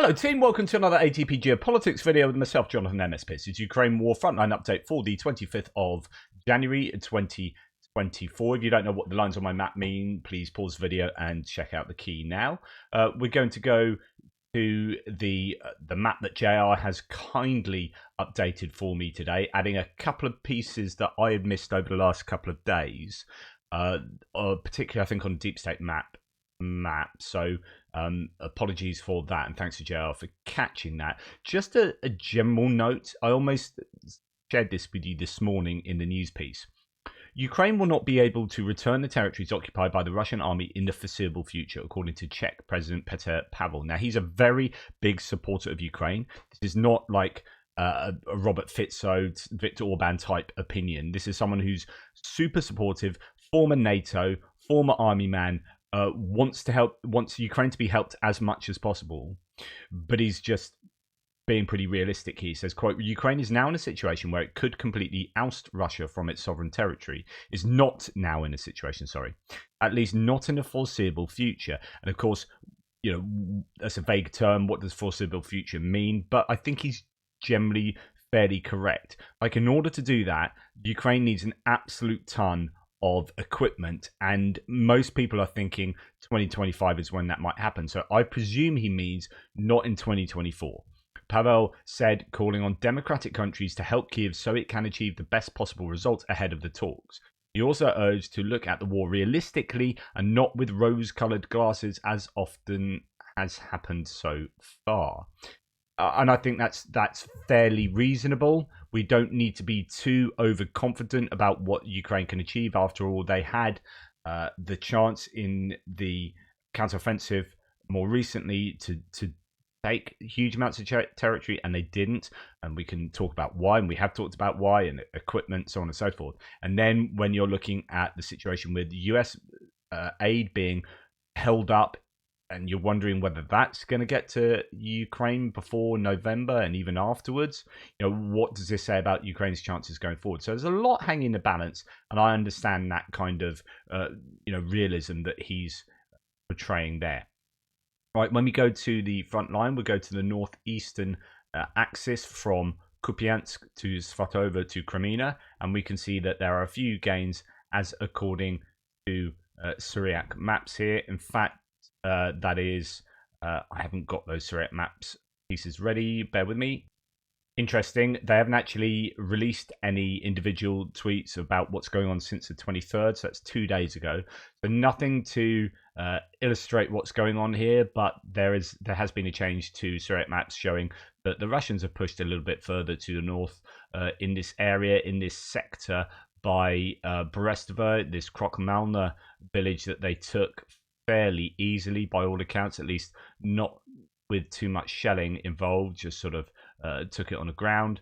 Hello team, welcome to another ATP Geopolitics video with myself, Jonathan MSP. It's Ukraine War Frontline update for the 25th of January 2024. If you don't know what the lines on my map mean, please pause the video and check out the key now. We're going to go to the map that JR has kindly updated for me today, adding a couple of pieces that I had missed over the last couple of days, particularly I think on Deep State map. So apologies for that, and thanks to JR for catching that. Just a general note, I almost shared this with you this morning in the news piece. Ukraine will not be able to return the territories occupied by the Russian army in the foreseeable future, according to Czech President Petr Pavel. Now, he's a very big supporter of Ukraine. This is not like a Robert Fico, Viktor Orban type opinion. This is someone who's super supportive, former NATO, former army man, wants Ukraine to be helped as much as possible, but he's just being pretty realistic. He says, quote, Ukraine is now in a situation where it could completely oust Russia from its sovereign territory. Is not now in a situation, at least not in the foreseeable future. And of course, you know, that's a vague term. What does foreseeable future mean? But I think he's generally fairly correct. Like, in order to do that, Ukraine needs an absolute ton of equipment, and most people are thinking 2025 is when that might happen. So I presume he means not in 2024. Pavel said, calling on democratic countries to help Kyiv so it can achieve the best possible results ahead of the talks. He also urged to look at the war realistically and not with rose-coloured glasses, as often has happened so far. And I think that's fairly reasonable. We don't need to be too overconfident about what Ukraine can achieve. After all, they had the chance in the counteroffensive more recently to take huge amounts of territory, and they didn't. And we can talk about why, and we have talked about why, and equipment, so on and so forth. And then when you're looking at the situation with US aid being held up, and you're wondering whether that's going to get to Ukraine before November and even afterwards, you know, what does this say about Ukraine's chances going forward? So there's a lot hanging in the balance, and I understand that kind of realism that he's portraying there. Right, when we go to the front line, we'll go to the northeastern axis from Kupiansk to Svatovo to Crimea, and we can see that there are a few gains as according to Syriac maps here. In fact, that is, I haven't got those Syriac maps pieces ready. Bear with me. Interesting. They haven't actually released any individual tweets about what's going on since the 23rd. So that's 2 days ago. So nothing to illustrate what's going on here. But there has been a change to Syriac maps showing that the Russians have pushed a little bit further to the north in this area, in this sector by Brestovo, this Krokmalna village that they took fairly easily, by all accounts, at least not with too much shelling involved, just sort of took it on the ground.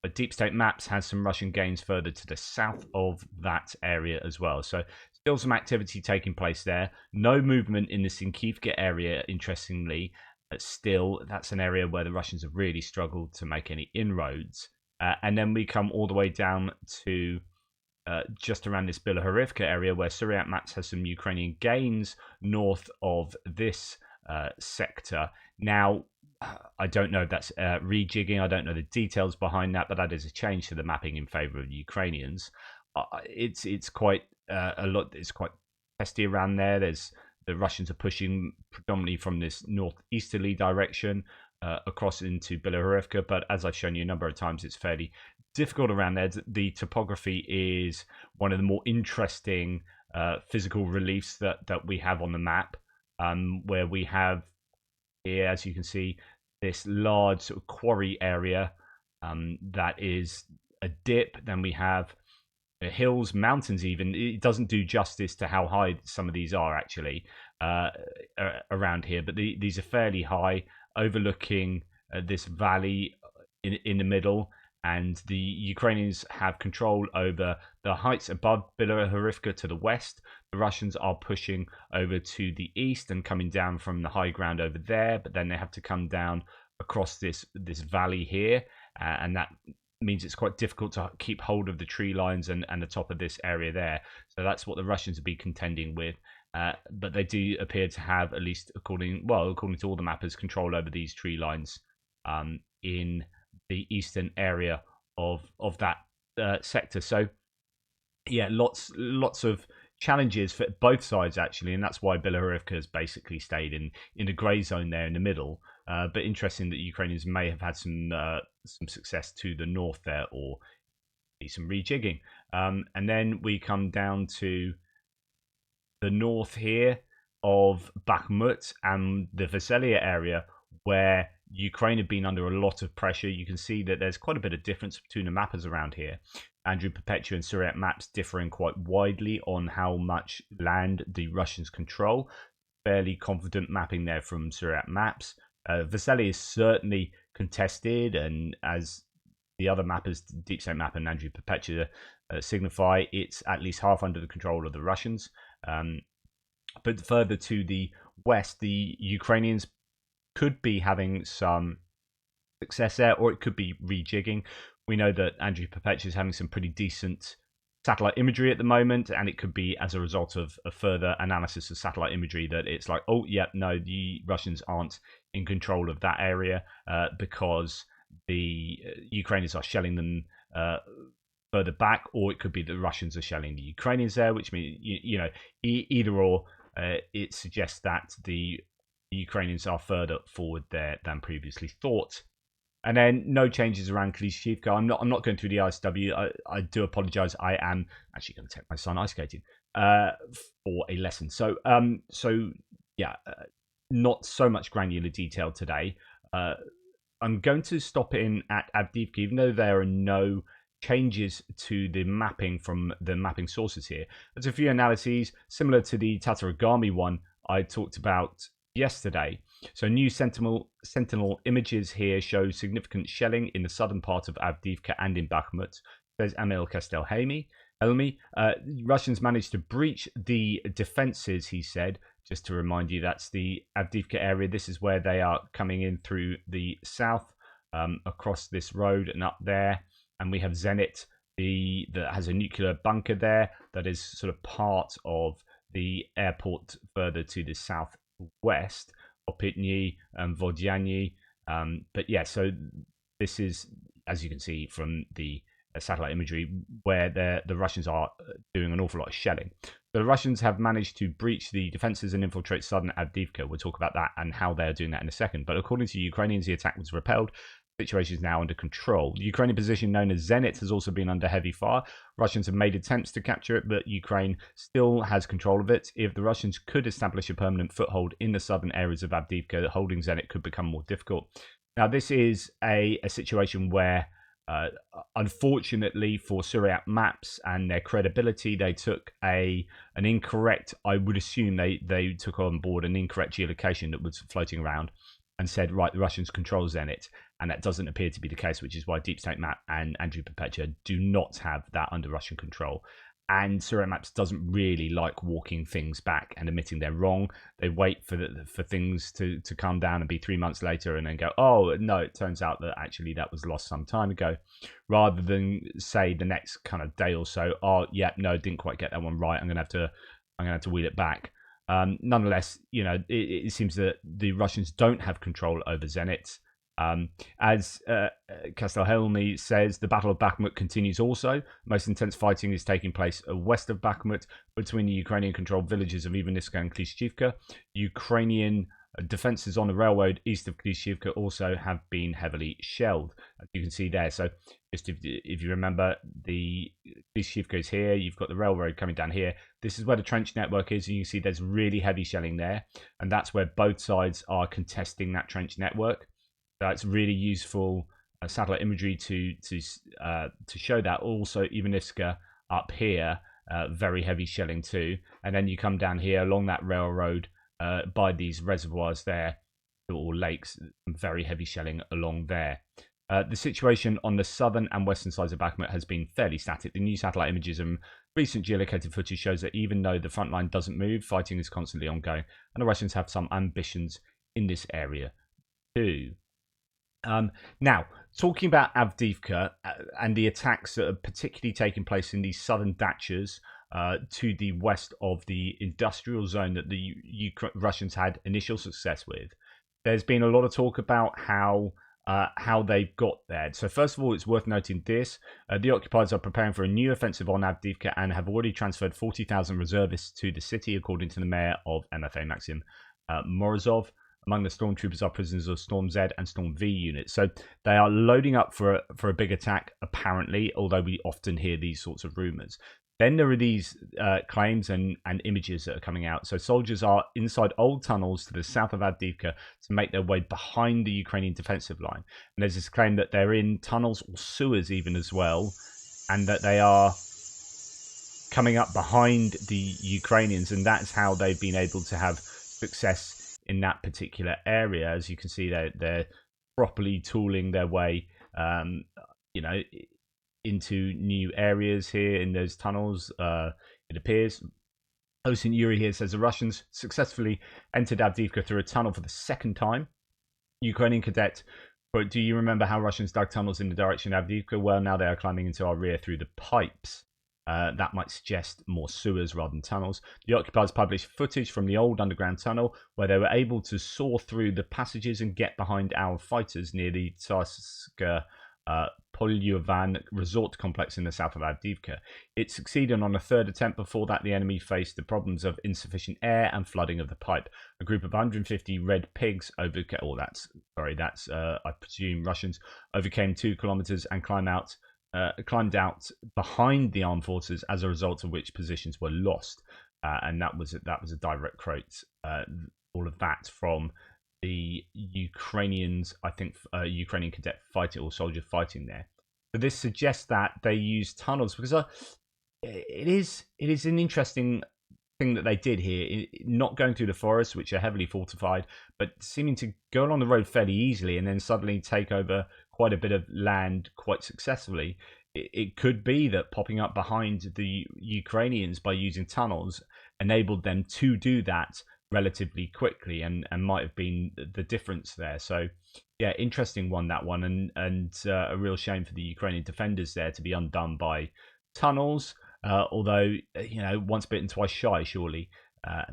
But Deep State Maps has some Russian gains further to the south of that area as well. So still some activity taking place there. No movement in the Sinkivka area, interestingly. But still, that's an area where the Russians have really struggled to make any inroads. And then we come all the way down to just around this Bilohorivka area, where Syriac Maps has some Ukrainian gains north of this sector. Now, I don't know if that's rejigging. I don't know the details behind that, but that is a change to the mapping in favour of the Ukrainians. It's quite a lot. It's quite testy around there. The Russians are pushing predominantly from this northeasterly direction across into Bilohorivka, but as I've shown you a number of times, it's fairly difficult around there. The topography is one of the more interesting physical reliefs that we have on the map, where we have here, as you can see, this large sort of quarry area that is a dip. Then we have hills, mountains even. It doesn't do justice to how high some of these are actually around here, but these are fairly high, overlooking this valley in the middle. And the Ukrainians have control over the heights above Bilohorivka to the west. The Russians are pushing over to the east and coming down from the high ground over there, but then they have to come down across this valley here, and that means it's quite difficult to keep hold of the tree lines and the top of this area there. So that's what the Russians will be contending with. but they do appear to have, at least according to all the mappers, control over these tree lines in the eastern area of that sector. So yeah, lots of challenges for both sides actually, and that's why Belarusian has basically stayed in the grey zone there in the middle. But interesting that Ukrainians may have had some success to the north there, or some rejigging. And then we come down to the north here of Bakhmut and the Veselia area, where Ukraine have been under a lot of pressure. You can see that there's quite a bit of difference between the mappers around here. Andrew Perpetua and Suryat maps differing quite widely on how much land the Russians control. Fairly confident mapping there from Suryat maps. Veselia is certainly contested, and as the other mappers, Deep State Map and Andrew Perpetua, signify, it's at least half under the control of the Russians. But further to the west, the Ukrainians could be having some success there, or it could be rejigging. We know that Andrew Perpetua is having some pretty decent satellite imagery at the moment, and it could be as a result of a further analysis of satellite imagery that it's like, oh, yeah, no, the Russians aren't in control of that area because the Ukrainians are shelling them further back, or it could be the Russians are shelling the Ukrainians there, which means, either or, it suggests that the Ukrainians are further forward there than previously thought. And then no changes around Klishchiivka. I'm not going through the ISW. I do apologise. I am actually going to take my son ice skating for a lesson. So not so much granular detail today. I'm going to stop in at Avdiivka, even though there are no changes to the mapping from the mapping sources here. There's a few analyses similar to the Tataragami one I talked about yesterday. So new Sentinel images here show significant shelling in the southern part of Avdiivka and in Bakhmut. There's Emil Kastelhelmi. Russians managed to breach the defenses, he said. Just to remind you, that's the Avdiivka area. This is where they are coming in through the south, across this road and up there. And we have Zenit, that has a nuclear bunker there that is sort of part of the airport further to the southwest, Opitny and Vodyany. But yeah, so this is, as you can see from the satellite imagery, where the Russians are doing an awful lot of shelling. The Russians have managed to breach the defenses and infiltrate southern Avdiivka. We'll talk about that and how they're doing that in a second. But according to Ukrainians, the attack was repelled. The situation is now under control. The Ukrainian position known as Zenit has also been under heavy fire. Russians have made attempts to capture it, but Ukraine still has control of it. If the Russians could establish a permanent foothold in the southern areas of Avdiivka, holding Zenit could become more difficult. Now, this is a situation where, unfortunately for Suryat maps and their credibility, they took an incorrect, I would assume they took on board an incorrect geolocation that was floating around and said, right, the Russians control Zenit. And that doesn't appear to be the case, which is why Deep State Map and Andrew Perpetua do not have that under Russian control. And Suryat Maps doesn't really like walking things back and admitting they're wrong. They wait for things to calm down and be 3 months later and then go, oh, no, it turns out that actually that was lost some time ago. Rather than say the next kind of day or so, oh, yeah, no, didn't quite get that one right. I'm going to have to wheel it back. Nonetheless, it seems that the Russians don't have control over Zenit. As Kastelhelmi says, the Battle of Bakhmut continues also. Most intense fighting is taking place west of Bakhmut between the Ukrainian-controlled villages of Ivaniivka and Klishchiivka. Ukrainian defences on the railroad east of Klishchiivka also have been heavily shelled, as you can see there. So just if you remember, the Klishchiivka is here, you've got the railroad coming down here. This is where the trench network is, and you can see there's really heavy shelling there, and that's where both sides are contesting that trench network. That's really useful satellite imagery to show that. Also, Ivaniivka up here, very heavy shelling too. And then you come down here along that railroad by these reservoirs there, or lakes, very heavy shelling along there. The situation on the southern and western sides of Bakhmut has been fairly static. The new satellite images and recent geolocated footage shows that even though the front line doesn't move, fighting is constantly ongoing, and the Russians have some ambitions in this area too. Now, talking about Avdiivka and the attacks that are particularly taking place in these southern dachas, to the west of the industrial zone that the Russians had initial success with. There's been a lot of talk about how they've got there. So first of all, it's worth noting this. The occupiers are preparing for a new offensive on Avdiivka and have already transferred 40,000 reservists to the city, according to the mayor of MFA, Maxim Morozov. Among the stormtroopers are prisoners of Storm Z and Storm V units. So they are loading up for a big attack, apparently, although we often hear these sorts of rumors. Then there are these claims and images that are coming out. So soldiers are inside old tunnels to the south of Avdiivka to make their way behind the Ukrainian defensive line. And there's this claim that they're in tunnels or sewers even as well, and that they are coming up behind the Ukrainians, and that's how they've been able to have success in that particular area. As you can see, they're properly tooling their way, into new areas here in those tunnels. It appears. Osin Yuri here says the Russians successfully entered Avdiivka through a tunnel for the second time. Ukrainian cadet, quote, do you remember how Russians dug tunnels in the direction of Avdiivka? Well, now they are climbing into our rear through the pipes. That might suggest more sewers rather than tunnels. The occupiers published footage from the old underground tunnel where they were able to saw through the passages and get behind our fighters near the Tsarska Polyovan resort complex in the south of Avdiivka. It succeeded on a third attempt. Before that, the enemy faced the problems of insufficient air and flooding of the pipe. A group of 150 red pigs I presume Russians, overcame 2 kilometers and climbed out behind the armed forces, as a result of which positions were lost. And that was a direct quote. All of that from the Ukrainians, I think, Ukrainian cadet fighting or soldier fighting there. But this suggests that they use tunnels, because it is an interesting thing that they did here, not going through the forests, which are heavily fortified, but seeming to go along the road fairly easily and then suddenly take over quite a bit of land quite successfully. It could be that popping up behind the Ukrainians by using tunnels enabled them to do that relatively quickly, and might have been the difference there. So yeah, interesting one, that one, and a real shame for the Ukrainian defenders there to be undone by tunnels, although once bitten twice shy, surely.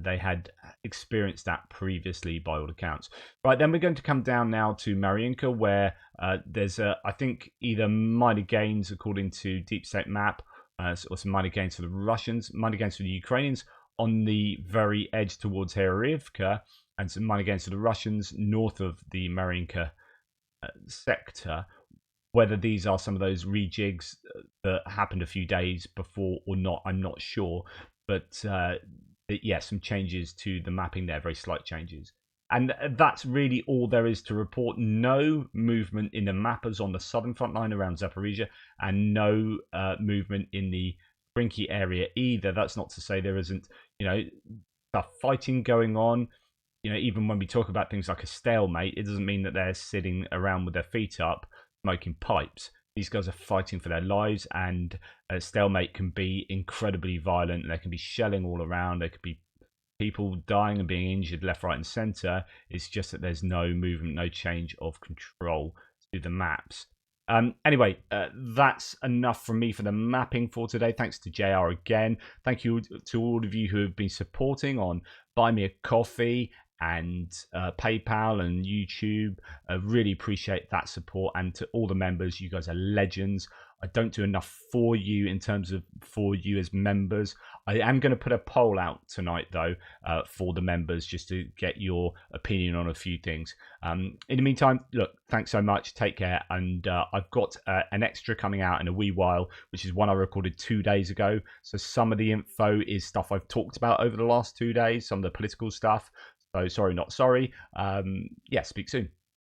They had experienced that previously by all accounts. Right, then we're going to come down now to Mariinka, where there's I think either minor gains according to Deep State Map, or some minor gains for the Russians, minor gains for the Ukrainians on the very edge towards Avdiivka, and some minor gains for the Russians north of the Mariinka sector. Whether these are some of those rejigs that happened a few days before or not, I'm not sure. But yes, some changes to the mapping there, very slight changes. And that's really all there is to report. No movement in the mappers on the southern front line around Zaporizhia, and no movement in the Brinky area either. That's not to say there isn't, stuff fighting going on. Even when we talk about things like a stalemate, it doesn't mean that they're sitting around with their feet up, smoking pipes. These guys are fighting for their lives, and a stalemate can be incredibly violent. There can be shelling all around. There could be people dying and being injured left, right, and centre. It's just that there's no movement, no change of control to the maps. Anyway, that's enough from me for the mapping for today. Thanks to JR again. Thank you to all of you who have been supporting on Buy Me a Coffee and PayPal and YouTube. I really appreciate that support, and to all the members, you guys are legends. I don't do enough for you in terms of for you as members. I am going to put a poll out tonight, though, for the members, just to get your opinion on a few things. In the meantime, look, thanks so much. Take care. And I've got an extra coming out in a wee while, which is one I recorded 2 days ago. So some of the info is stuff I've talked about over the last 2 days, some of the political stuff. So sorry, not sorry. Yeah, speak soon.